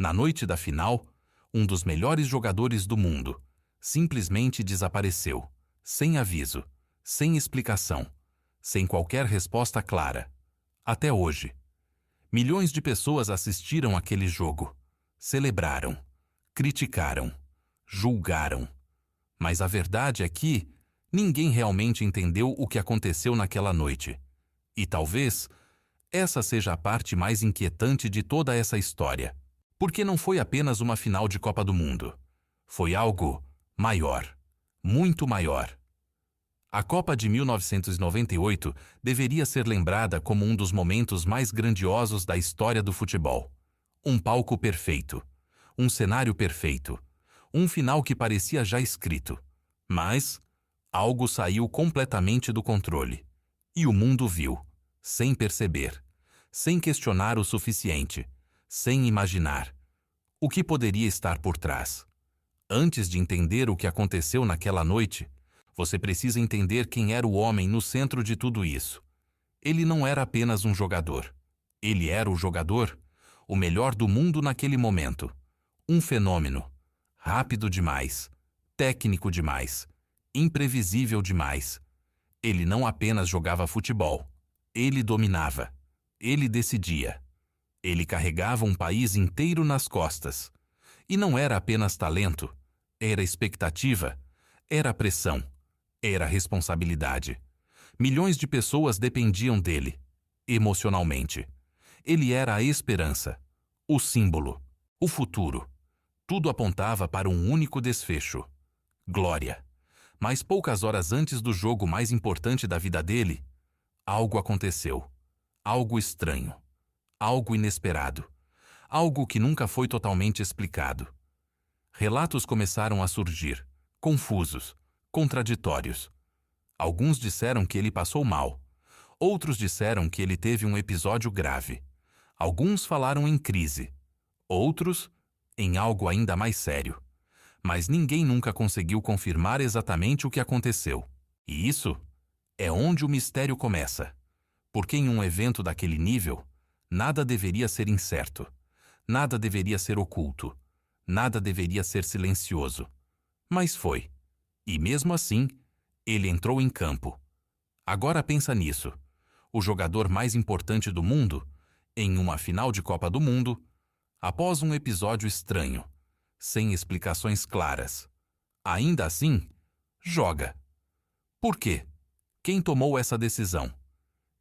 Na noite da final, um dos melhores jogadores do mundo simplesmente desapareceu, sem aviso, sem explicação, sem qualquer resposta clara. Até hoje, milhões de pessoas assistiram aquele jogo, celebraram, criticaram, julgaram. Mas a verdade é que ninguém realmente entendeu o que aconteceu naquela noite. E talvez essa seja a parte mais inquietante de toda essa história. Porque não foi apenas uma final de Copa do Mundo. Foi algo maior, muito maior. A Copa de 1998 deveria ser lembrada como um dos momentos mais grandiosos da história do futebol. Um palco perfeito, um cenário perfeito, um final que parecia já escrito. Mas algo saiu completamente do controle. E o mundo viu, sem perceber, sem questionar o suficiente, sem imaginar o que poderia estar por trás. Antes de entender o que aconteceu naquela noite, você precisa entender quem era o homem no centro de tudo isso. Ele não era apenas um jogador. Ele era o jogador, o melhor do mundo naquele momento. Um fenômeno. Rápido demais, técnico demais, imprevisível demais. Ele não apenas jogava futebol. Ele dominava. Ele decidia. Ele carregava um país inteiro nas costas. E não era apenas talento, era expectativa, era pressão, era responsabilidade. Milhões de pessoas dependiam dele, emocionalmente. Ele era a esperança, o símbolo, o futuro. Tudo apontava para um único desfecho: glória. Mas poucas horas antes do jogo mais importante da vida dele, algo aconteceu. Algo estranho. Algo inesperado. Algo que nunca foi totalmente explicado. Relatos começaram a surgir, confusos, contraditórios. Alguns disseram que ele passou mal. Outros disseram que ele teve um episódio grave. Alguns falaram em crise. Outros, em algo ainda mais sério. Mas ninguém nunca conseguiu confirmar exatamente o que aconteceu. E isso é onde o mistério começa. Porque em um evento daquele nível, nada deveria ser incerto. Nada deveria ser oculto. Nada deveria ser silencioso. Mas foi. E mesmo assim, ele entrou em campo. Agora pensa nisso. O jogador mais importante do mundo, em uma final de Copa do Mundo, após um episódio estranho, sem explicações claras. Ainda assim, joga. Por quê? Quem tomou essa decisão?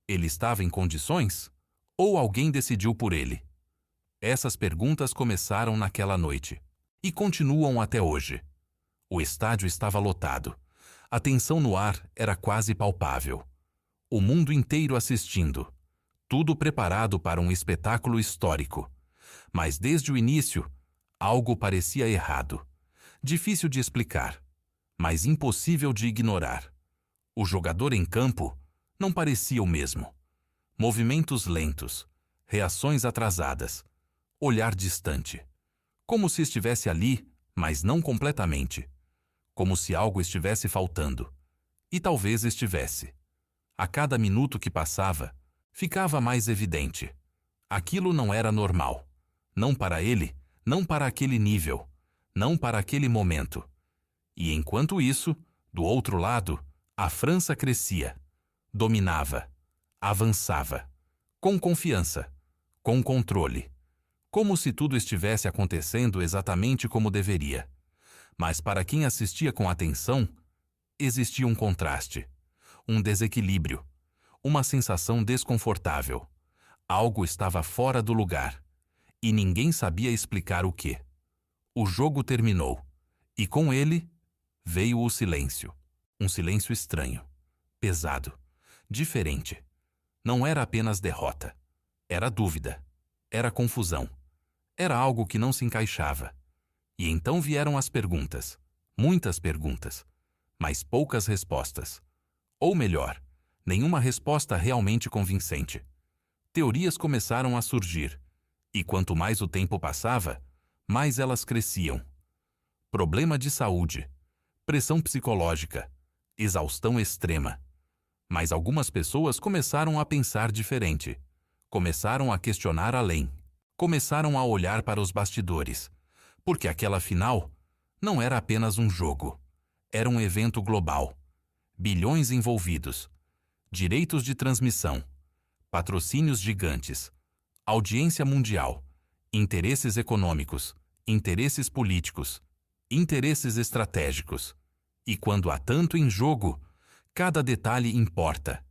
Ele estava em condições? Ou alguém decidiu por ele? Essas perguntas começaram naquela noite. E continuam até hoje. O estádio estava lotado. A tensão no ar era quase palpável. O mundo inteiro assistindo. Tudo preparado para um espetáculo histórico. Mas desde o início, algo parecia errado. Difícil de explicar, mas impossível de ignorar. O jogador em campo não parecia o mesmo. Movimentos lentos, reações atrasadas, olhar distante. Como se estivesse ali, mas não completamente. Como se algo estivesse faltando. E talvez estivesse. A cada minuto que passava, ficava mais evidente. Aquilo não era normal. Não para ele, não para aquele nível, não para aquele momento. E enquanto isso, do outro lado, a França crescia, dominava, avançava, com confiança, com controle, como se tudo estivesse acontecendo exatamente como deveria. Mas para quem assistia com atenção, existia um contraste, um desequilíbrio, uma sensação desconfortável. Algo estava fora do lugar, e ninguém sabia explicar o quê. O jogo terminou, e com ele veio o silêncio. Um silêncio estranho, pesado, diferente. Não era apenas derrota. Era dúvida. Era confusão. Era algo que não se encaixava. E então vieram as perguntas. Muitas perguntas. Mas poucas respostas. Ou melhor, nenhuma resposta realmente convincente. Teorias começaram a surgir. E quanto mais o tempo passava, mais elas cresciam. Problema de saúde. Pressão psicológica. Exaustão extrema. Mas algumas pessoas começaram a pensar diferente. Começaram a questionar além. Começaram a olhar para os bastidores, porque aquela final não era apenas um jogo. Era um evento global. Bilhões envolvidos, direitos de transmissão, patrocínios gigantes, audiência mundial, interesses econômicos, interesses políticos, interesses estratégicos. E quando há tanto em jogo, cada detalhe importa,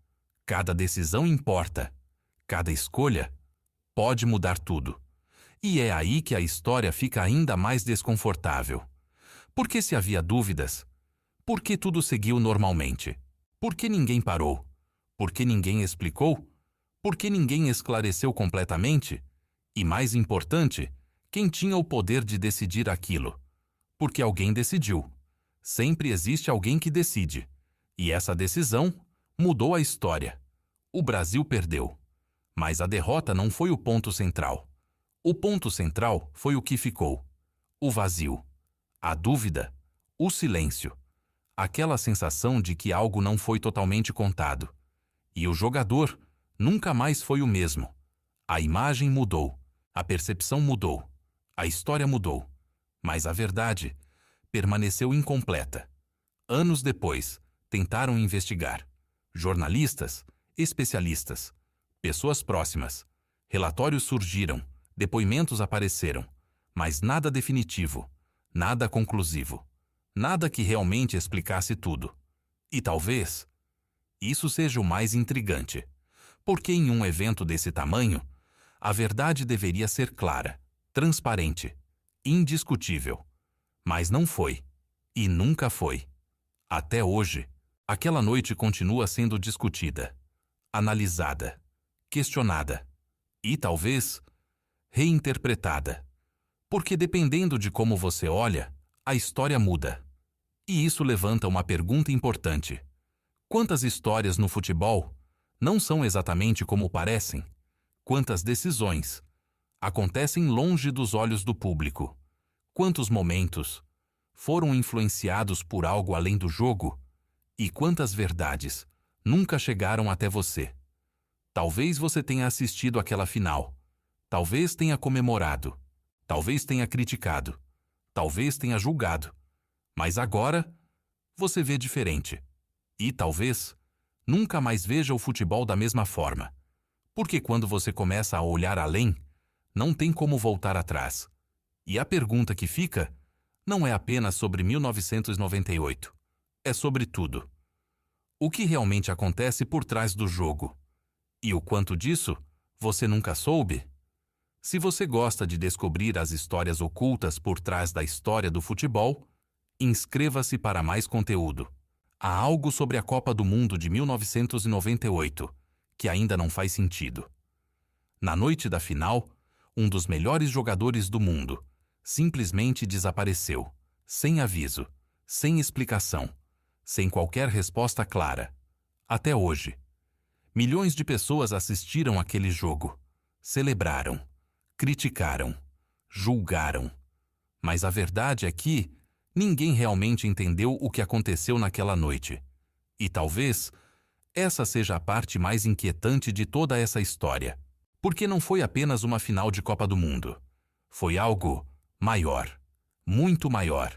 cada decisão importa, cada escolha pode mudar tudo. E é aí que a história fica ainda mais desconfortável. Porque se havia dúvidas, por que tudo seguiu normalmente? Por que ninguém parou? Por que ninguém explicou? Por que ninguém esclareceu completamente? E mais importante, quem tinha o poder de decidir aquilo? Porque alguém decidiu. Sempre existe alguém que decide. E essa decisão mudou a história. O Brasil perdeu. Mas a derrota não foi o ponto central. O ponto central foi o que ficou. O vazio. A dúvida. O silêncio. Aquela sensação de que algo não foi totalmente contado. E o jogador nunca mais foi o mesmo. A imagem mudou. A percepção mudou. A história mudou. Mas a verdade permaneceu incompleta. Anos depois, tentaram investigar. Jornalistas, especialistas, pessoas próximas. Relatórios surgiram, depoimentos apareceram, mas nada definitivo, nada conclusivo, nada que realmente explicasse tudo. E talvez isso seja o mais intrigante, porque em um evento desse tamanho, a verdade deveria ser clara, transparente, indiscutível. Mas não foi, e nunca foi. Até hoje, aquela noite continua sendo discutida, analisada, questionada e, talvez, reinterpretada. Porque dependendo de como você olha, a história muda. E isso levanta uma pergunta importante. Quantas histórias no futebol não são exatamente como parecem? Quantas decisões acontecem longe dos olhos do público? Quantos momentos foram influenciados por algo além do jogo? E quantas verdades nunca chegaram até você? Talvez você tenha assistido aquela final. Talvez tenha comemorado. Talvez tenha criticado. Talvez tenha julgado. Mas agora você vê diferente. E talvez nunca mais veja o futebol da mesma forma. Porque quando você começa a olhar além, não tem como voltar atrás. E a pergunta que fica não é apenas sobre 1998. É sobre tudo. O que realmente acontece por trás do jogo? E o quanto disso você nunca soube? Se você gosta de descobrir as histórias ocultas por trás da história do futebol, inscreva-se para mais conteúdo. Há algo sobre a Copa do Mundo de 1998 que ainda não faz sentido. Na noite da final, um dos melhores jogadores do mundo simplesmente desapareceu, sem aviso, sem explicação, sem qualquer resposta clara. Até hoje. Milhões de pessoas assistiram aquele jogo, celebraram, criticaram, julgaram. Mas a verdade é que ninguém realmente entendeu o que aconteceu naquela noite. E talvez essa seja a parte mais inquietante de toda essa história. Porque não foi apenas uma final de Copa do Mundo. Foi algo maior, muito maior.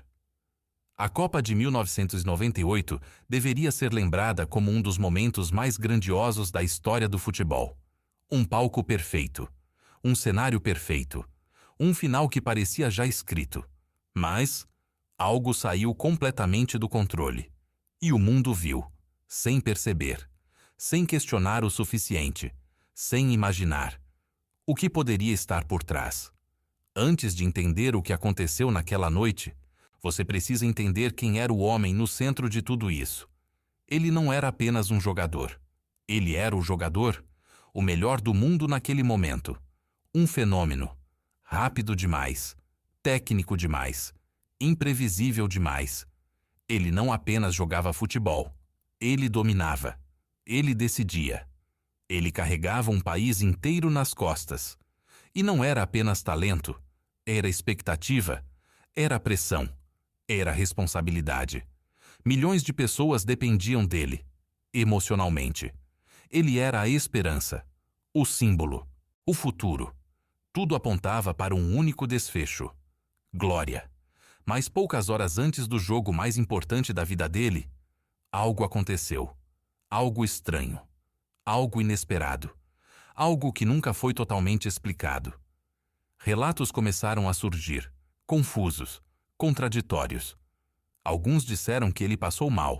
A Copa de 1998 deveria ser lembrada como um dos momentos mais grandiosos da história do futebol. Um palco perfeito, um cenário perfeito, um final que parecia já escrito. Mas algo saiu completamente do controle. E o mundo viu, sem perceber, sem questionar o suficiente, sem imaginar o que poderia estar por trás. Antes de entender o que aconteceu naquela noite, você precisa entender quem era o homem no centro de tudo isso. Ele não era apenas um jogador. Ele era o jogador, o melhor do mundo naquele momento. Um fenômeno. Rápido demais. Técnico demais. Imprevisível demais. Ele não apenas jogava futebol. Ele dominava. Ele decidia. Ele carregava um país inteiro nas costas. E não era apenas talento. Era expectativa. Era pressão. Era responsabilidade. Milhões de pessoas dependiam dele, emocionalmente. Ele era a esperança, o símbolo, o futuro. Tudo apontava para um único desfecho: glória. Mas poucas horas antes do jogo mais importante da vida dele, algo aconteceu. Algo estranho. Algo inesperado. Algo que nunca foi totalmente explicado. Relatos começaram a surgir, confusos, contraditórios. Alguns disseram que ele passou mal.